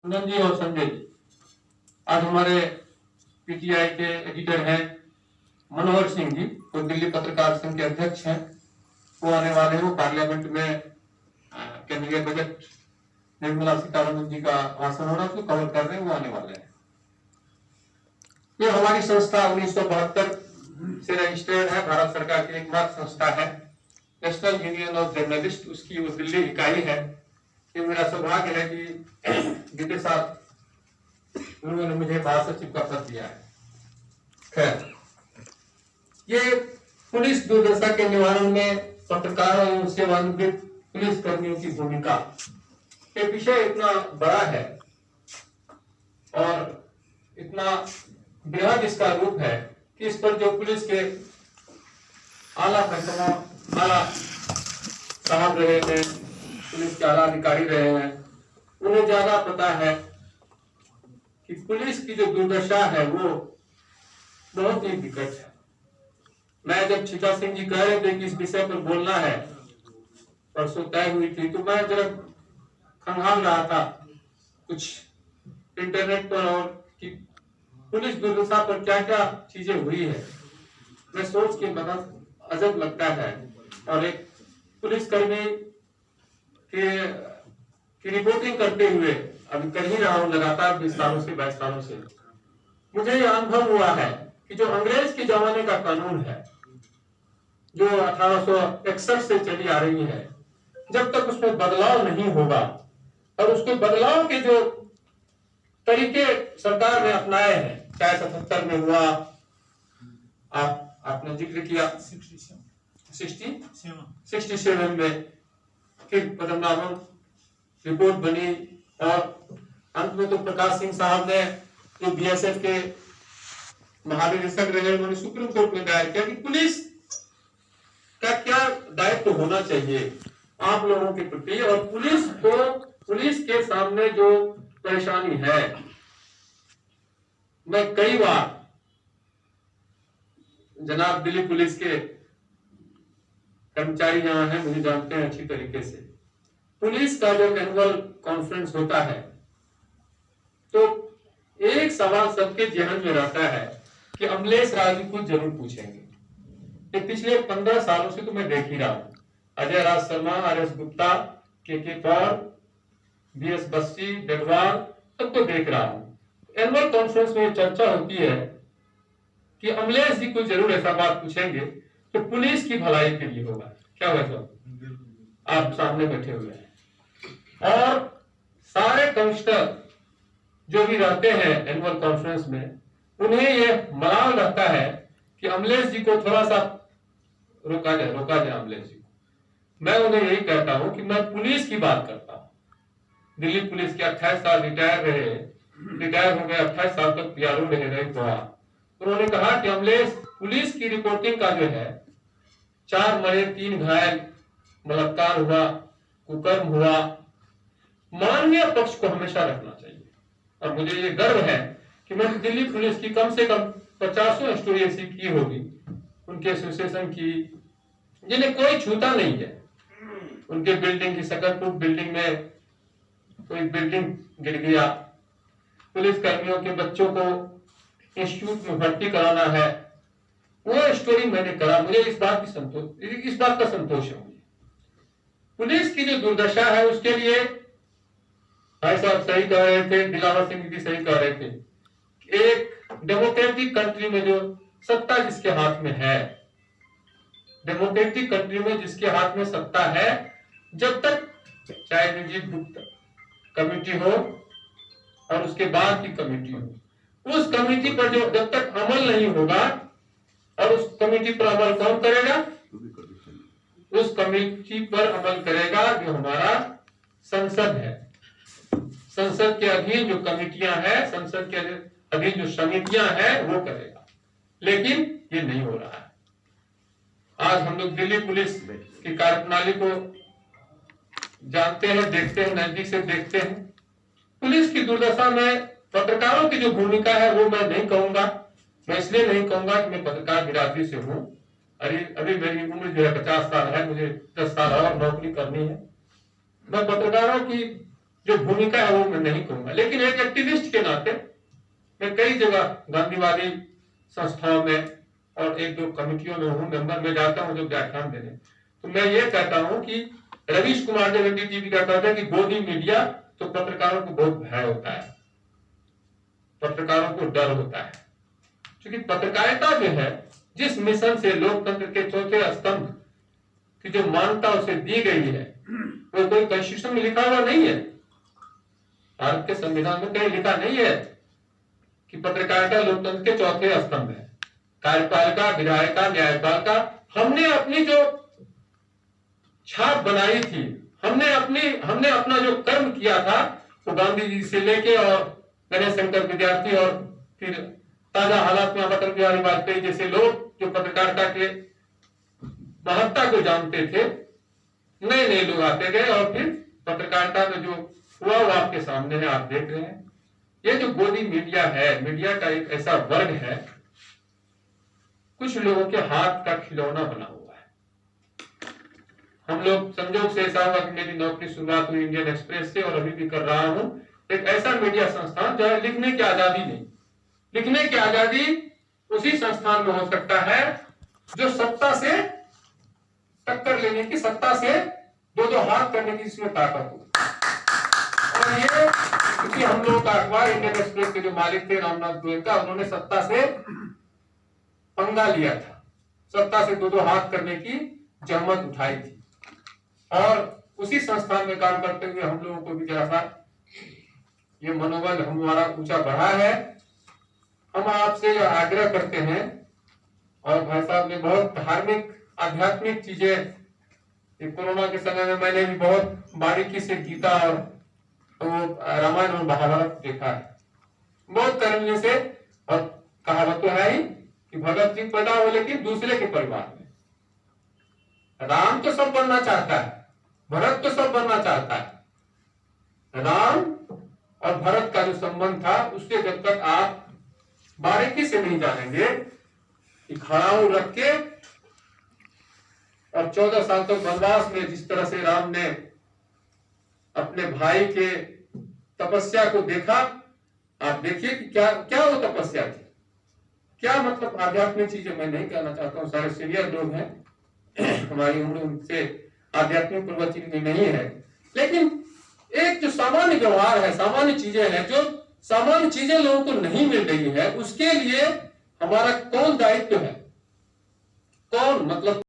कुंदन जी और संजय जी, आज हमारे पीटीआई के एडिटर हैं मनोहर सिंह जी, जो दिल्ली पत्रकार संघ के अध्यक्ष हैं, वो आने वाले हैं। पार्लियामेंट में केंद्रीय बजट निर्मला सीतारमण जी का भाषण हो रहा है, उसको कवर कर रहे हैं, वो आने वाले हैं। ये हमारी संस्था 1972 से रजिस्टर्ड है, भारत सरकार की एकमात्र संस्था है, नेशनल यूनियन ऑफ जर्नलिस्ट, उसकी वो दिल्ली इकाई है। ये मेरा सौभाग्य है कि बीते साल उन्होंने मुझे महासचिव का पद दिया है। खैर, ये पुलिस दुर्दशा के निवारण में पत्रकारों एवं सेवानिवृत्त पुलिस कर्मियों की भूमिका, ये विषय इतना बड़ा है और इतना बृहद इसका रूप है कि इस पर जो पुलिस के आला साहब रहे हैं, पुलिस के आला अधिकारी रहे हैं, उन्हें ज्यादा पता है कि पुलिस की जो दुर्दशा है वो बहुत ही विकट है। मैं जब छिका सिंह जी कह रहे थे कि इस विषय पर बोलना है, परसों तय हुई थी, तो मैं जरा खंगाल रहा था कुछ इंटरनेट पर और कि पुलिस दुर्दशा पर क्या क्या चीजें हुई है। मैं सोच के बड़ा अजब लगता है। और एक पुलिसकर्मी की रिपोर्टिंग करते हुए अभी कर ही रहा हूं लगातार 20 सालों से 22 सालों से, मुझे यह अनुभव हुआ है कि जो अंग्रेज के जमाने का कानून है, जो 1861 से चली आ रही है, जब तक उसमें बदलाव नहीं होगा और उसके बदलाव के जो तरीके सरकार ने अपनाए हैं, चाहे 77 में हुआ, आपने जिक्र किया 67 में, फिर पद्मनाभन रिपोर्ट बनी और अंत में तो प्रकाश सिंह साहब ने जो बीएसएफ के महानिदेशक रहे, उन्होंने सुप्रीम कोर्ट में दायर किया कि पुलिस का क्या दायित्व होना चाहिए आप लोगों के प्रति, और पुलिस के सामने जो परेशानी है, मैं कई बार जनाब दिल्ली पुलिस के कर्मचारी यहाँ हैं, मुझे जानते हैं अच्छी तरीके से, पुलिस का जब एनुअल कॉन्फ्रेंस होता है तो एक सवाल सबके जहन में रहता है कि अमलेश राजू को जरूर पूछेंगे। ये पिछले 15 सालों से तो मैं देख ही रहा हूं, अजय राज शर्मा, आर.एस. गुप्ता, के पॉल, बी.एस. बस्सी, डगवाल, सबको देख रहा हूं। एनुअल कॉन्फ्रेंस में चर्चा होती है कि अमलेश जी को जरूर ऐसा बात पूछेंगे तो पुलिस की भलाई के लिए होगा। क्या हुआ साहब, आप सामने बैठे हुए हैं, और सारे कमिश्नर जो भी रहते हैं एनुअल कॉन्फ्रेंस में, उन्हें यह मलाल रहता है कि अमलेश जी को थोड़ा सा रोका जाए अमलेश जी को। मैं उन्हें यही कहता हूं कि मैं पुलिस की बात करता हूं। दिल्ली पुलिस के 28 साल रिटायर हो गए, 28 साल तक पीआरओ रहे गोवा। उन्होंने कहा कि अमलेश, पुलिस की रिपोर्टिंग का जो है, 4 मरे 3 घायल, बलात्कार हुआ, कुकर्म हुआ, मानवीय पक्ष को हमेशा रखना चाहिए। और मुझे ये गर्व है कि मैंने दिल्ली पुलिस की कम से कम 50 स्टोरी ऐसी की होगी, उनके एसोसिएशन की, जिन्हें कोई छूता नहीं है। उनके बिल्डिंग की सकरपुर बिल्डिंग में कोई बिल्डिंग गिर गया, पुलिस कर्मियों के बच्चों को इंस्टीट्यूट में भर्ती कराना है, वो स्टोरी मैंने करा। मुझे इस बात का संतोष है। पुलिस की जो दुर्दशा है उसके लिए भाई साहब सही कह रहे थे, दिलावर सिंह भी सही कह रहे थे, एक डेमोक्रेटिक कंट्री में जो सत्ता जिसके हाथ में है, डेमोक्रेटिक कंट्री में जिसके हाथ में सत्ता है, जब तक चाहे निर्जीत गुप्ता कमेटी हो और उसके बाद की कमेटी हो, उस कमेटी पर जो जब तक अमल नहीं होगा, और उस कमेटी पर अमल कौन करेगा? उस कमेटी पर अमल करेगा जो हमारा संसद है। संसद के अधीन जो कमेटियां हैं, संसद के अधीन जो समितियां हैं, वो करेगा। लेकिन ये नहीं हो रहा है। आज हम लोग दिल्ली पुलिस की कार्यप्रणाली को जानते हैं, देखते हैं, नजदीक से देखते हैं। पुलिस की दुर्दशा में पत्रकारों की जो भूमिका है वो मैं नहीं कहूंगा। मैं इसलिए नहीं कहूंगा कि मैं पत्रकार बिरादरी से हूं। अभी मेरी उम्र जो है 50 साल है, मुझे 10 साल और नौकरी करनी है। मैं पत्रकारों की जो भूमिका है वो मैं नहीं कहूंगा, लेकिन एक एक्टिविस्ट के नाते मैं कई जगह गांधीवादी संस्थाओं में और एक दो कमिटियों में हूँ, मेंबर में जाता हूँ जो व्याख्यान देने, तो मैं ये कहता हूँ कि रवीश कुमार ने एनडीटीवी का कहता है कि गोदी मीडिया तो पत्रकारों को बहुत भय होता है, पत्रकारों को डर होता है, क्योंकि पत्रकारिता जो है जिस मिशन से लोकतंत्र के चौथे स्तंभ की जो मान्यता उसे दी गई है वो कोई कॉन्स्टिट्यूशन में लिखा हुआ नहीं है, भारत के संविधान में कहीं लिखा नहीं है कि पत्रकारिता लोकतंत्र के चौथे स्तंभ है। कार्यपालिका, विधायिका, न्यायपालिका, हमने अपनी जो छाप बनाई थी, हमने अपना जो कर्म किया था वो गांधी जी से लेके और गणेश शंकर विद्यार्थी और फिर ताजा हालात में अटल बिहारी वाजपेयी जैसे लोग जो पत्रकारिता के महत्ता को जानते थे, नए नए लोग आते गए और फिर पत्रकारिता में जो हुआ वो आपके सामने है, आप देख रहे हैं। ये जो गोदी मीडिया है, मीडिया का एक ऐसा वर्ग है, कुछ लोगों के हाथ का खिलौना बना हुआ है। हम लोग संजोग से ऐसा हुआ कि मेरी नौकरी शुरुआत हुई इंडियन एक्सप्रेस से और अभी भी कर रहा हूं एक ऐसा मीडिया संस्थान जहां लिखने की आजादी नहीं, लिखने की आजादी उसी संस्थान में हो सकता है जो सत्ता से टक्कर लेने की, सत्ता से दो हाथ करने की इसमें ताकत हो। और ये क्योंकि हम लोगों का अखबार इंडियन एक्सप्रेस के जो मालिक थे रामनाथ गोयनका, उन्होंने सत्ता से पंगा लिया था, सत्ता से दो हाथ करने की जहमत उठाई थी। और उसी संस्थान में काम करते हुए हम लोगों को भी जरा सा ये मनोबल हमारा ऊंचा बढ़ा है। हम आपसे आग्रह करते हैं, और भाई साहब ने बहुत धार्मिक आध्यात्मिक चीजें कोरोना के समय में मैंने भी बहुत बारीकी से गीता और रामायण और महाभारत देखा है, बहुत करने से। और कहावत तो है ही कि भगत सिंह पैदा हो लेकिन दूसरे के परिवार में। राम तो सब बनना चाहता है, भरत तो सब बनना चाहता है। राम और भरत का जो संबंध था उससे जब तक आप बारीकी से नहीं जानेंगे कि खड़ाऊ रख के और 14 साल तक वनवास में जिस तरह से राम ने अपने भाई के तपस्या को देखा, आप देखिए कि क्या क्या वो तपस्या थी, क्या मतलब आध्यात्मिक चीजें मैं नहीं कहना चाहता हूँ, सारे सीनियर लोग हैं, हमारी उम्र उनसे आध्यात्मिक प्रवचन में नहीं है, लेकिन एक जो सामान्य व्यवहार है, सामान्य चीजें हैं, जो सामान्य चीजें लोगों को नहीं मिल रही है, उसके लिए हमारा कौन दायित्व है, कौन मतलब